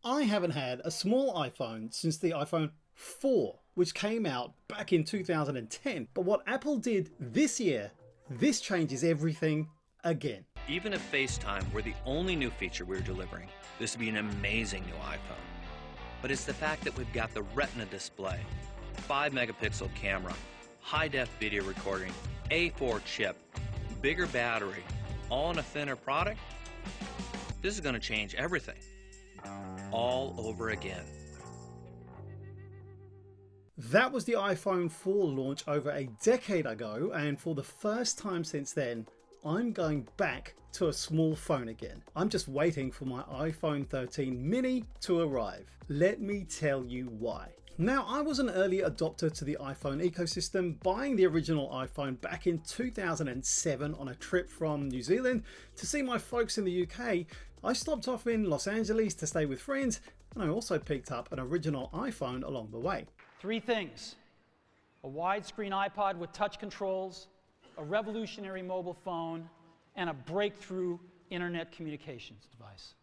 I haven't had a small iPhone since the iPhone 4, which came out back in 2010. But what Apple did this year, this changes everything again. Even if FaceTime were the only new feature we're delivering, this would be an amazing new iPhone. But it's the fact that we've got the Retina display, 5 megapixel camera, high-def video recording, A4 chip, bigger battery, all in a thinner product. This is going to change everything. All over again. That was the iPhone 4 launch over a decade ago, and for the first time since then, I'm going back to a small phone again. I'm just waiting for my iPhone 13 mini to arrive. Let me tell you why. Now, I was an early adopter to the iPhone ecosystem, buying the original iPhone back in 2007 on a trip from New Zealand to see my folks in the UK. I stopped off in Los Angeles to stay with friends, and I also picked up an original iPhone along the way. Three things: a widescreen iPod with touch controls, a revolutionary mobile phone, and a breakthrough internet communications device.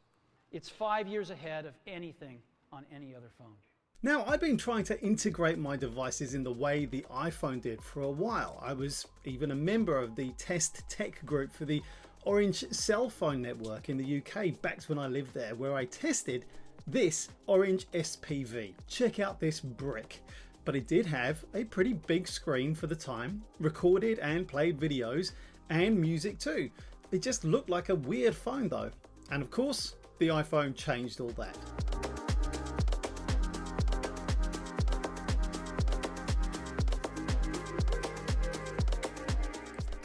It's 5 years ahead of anything on any other phone. Now, I've been trying to integrate my devices in the way the iPhone did for a while. I was even a member of the test tech group for the Orange cell phone network in the UK back when I lived there, where I tested this Orange SPV. Check out this brick. But it did have a pretty big screen for the time, recorded and played videos and music too. It just looked like a weird phone though. And of course, the iPhone changed all that.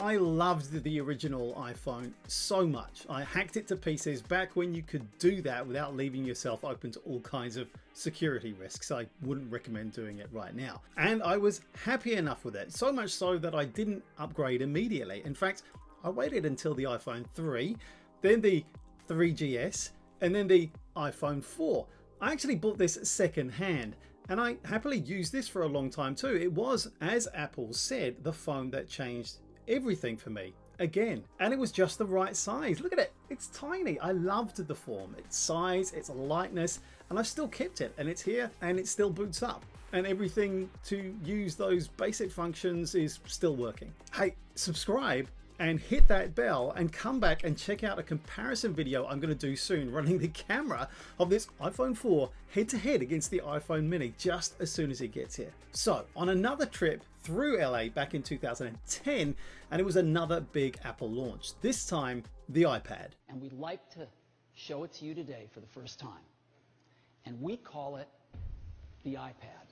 I loved the original iPhone so much. I hacked it to pieces back when you could do that without leaving yourself open to all kinds of security risks. I wouldn't recommend doing it right now. And I was happy enough with it, so much so that I didn't upgrade immediately. In fact, I waited until the iPhone 3, then the 3GS, and then the iPhone 4. I actually bought this second hand, and I happily used this for a long time too. It was, as Apple said, the phone that changed everything for me again, and it was just the right size. Look at it, it's tiny. I loved the form, its size, its lightness, and I've still kept it, and it's here and it still boots up, and everything to use those basic functions is still working. Hey, subscribe and hit that bell and come back and check out a comparison video I'm going to do soon, running the camera of this iPhone 4 head to head against the iPhone mini just as soon as it gets here. So on another trip through LA back in 2010, and it was another big Apple launch, this time the iPad. And we'd like to show it to you today for the first time. And we call it the iPad.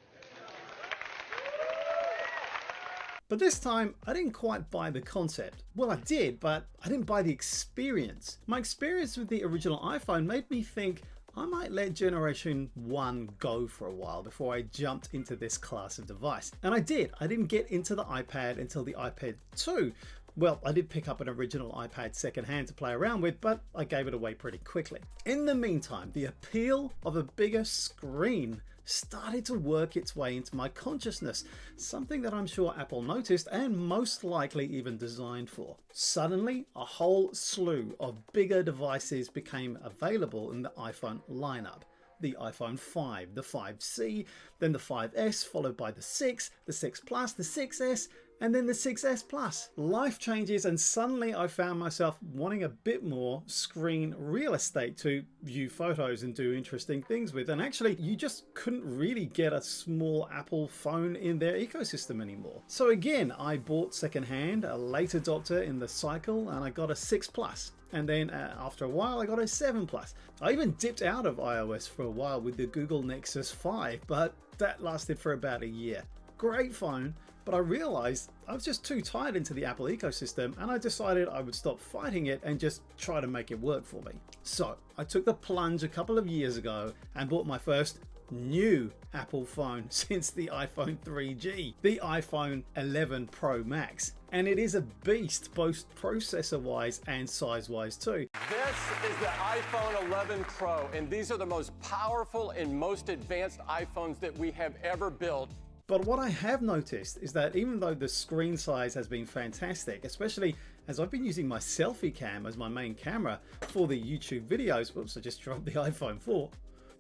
But this time, I didn't quite buy the concept. Well, I did, but I didn't buy the experience. My experience with the original iPhone made me think I might let Generation 1 go for a while before I jumped into this class of device. And I did. I didn't get into the iPad until the iPad 2. Well, I did pick up an original iPad secondhand to play around with, but I gave it away pretty quickly. In the meantime, the appeal of a bigger screen started to work its way into my consciousness, something that I'm sure Apple noticed and most likely even designed for. Suddenly, a whole slew of bigger devices became available in the iPhone lineup. The iPhone 5, the 5C, then the 5S, followed by the 6, the 6 Plus, the 6S, and then the 6S Plus. Life changes, and suddenly I found myself wanting a bit more screen real estate to view photos and do interesting things with. And actually, you just couldn't really get a small Apple phone in their ecosystem anymore. So again, I bought secondhand, a late adopter in the cycle, and I got a 6 Plus. And then after a while, I got a 7 Plus. I even dipped out of iOS for a while with the Google Nexus 5, but that lasted for about a year. Great phone, but I realized I was just too tied into the Apple ecosystem, and I decided I would stop fighting it and just try to make it work for me. So I took the plunge a couple of years ago and bought my first new Apple phone since the iPhone 3G, the iPhone 11 Pro Max. And it is a beast, both processor wise and size wise too. This is the iPhone 11 Pro, and these are the most powerful and most advanced iPhones that we have ever built. But what I have noticed is that even though the screen size has been fantastic, especially as I've been using my selfie cam as my main camera for the YouTube videos, whoops, I just dropped the iPhone 4.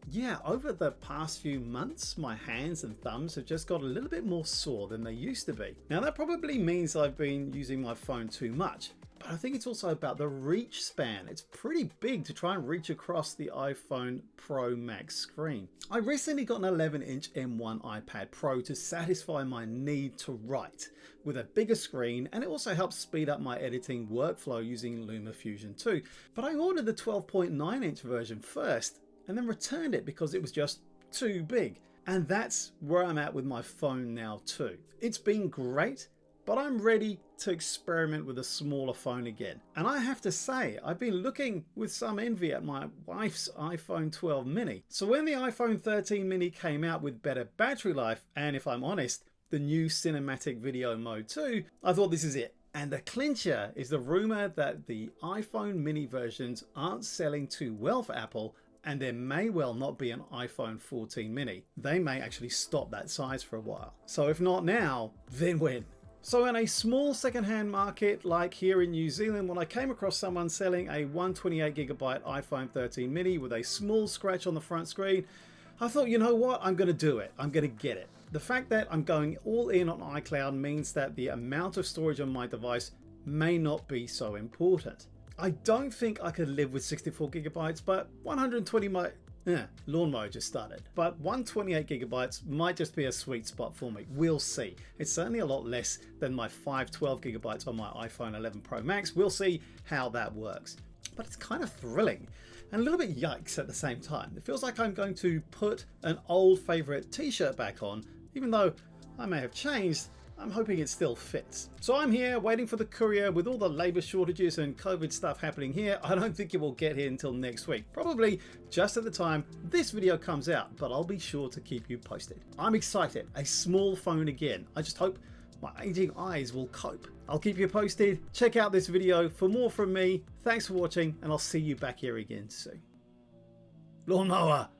Yeah, over the past few months, my hands and thumbs have just got a little bit more sore than they used to be. Now that probably means I've been using my phone too much, but I think it's also about the reach span. It's pretty big to try and reach across the iPhone Pro Max screen. I recently got an 11-inch M1 iPad Pro to satisfy my need to write with a bigger screen, and it also helps speed up my editing workflow using LumaFusion 2. But I ordered the 12.9-inch version first and then returned it because it was just too big. And that's where I'm at with my phone now too. It's been great, but I'm ready to experiment with a smaller phone again. And I have to say, I've been looking with some envy at my wife's iPhone 12 mini. So when the iPhone 13 mini came out with better battery life, and if I'm honest, the new cinematic video mode too, I thought this is it. And the clincher is the rumor that the iPhone mini versions aren't selling too well for Apple, and there may well not be an iPhone 14 mini. They may actually stop that size for a while. So if not now, then when? So in a small secondhand market like here in New Zealand, when I came across someone selling a 128GB iPhone 13 mini with a small scratch on the front screen, I thought, you know what, I'm going to do it. I'm going to get it. The fact that I'm going all in on iCloud means that the amount of storage on my device may not be so important. I don't think I could live with 64GB, but 120 might... lawnmower just started. But 128GB might just be a sweet spot for me. We'll see. It's certainly a lot less than my 512GB on my iPhone 11 Pro Max. We'll see how that works. But it's kind of thrilling and a little bit yikes at the same time. It feels like I'm going to put an old favorite t-shirt back on, even though I may have changed. I'm hoping it still fits. So I'm here waiting for the courier. With all the labor shortages and COVID stuff happening here, I don't think it will get here until next week. Probably just at the time this video comes out, but I'll be sure to keep you posted. I'm excited. A small phone again. I just hope my aging eyes will cope. I'll keep you posted. Check out this video for more from me. Thanks for watching, and I'll see you back here again soon. Lawnmower.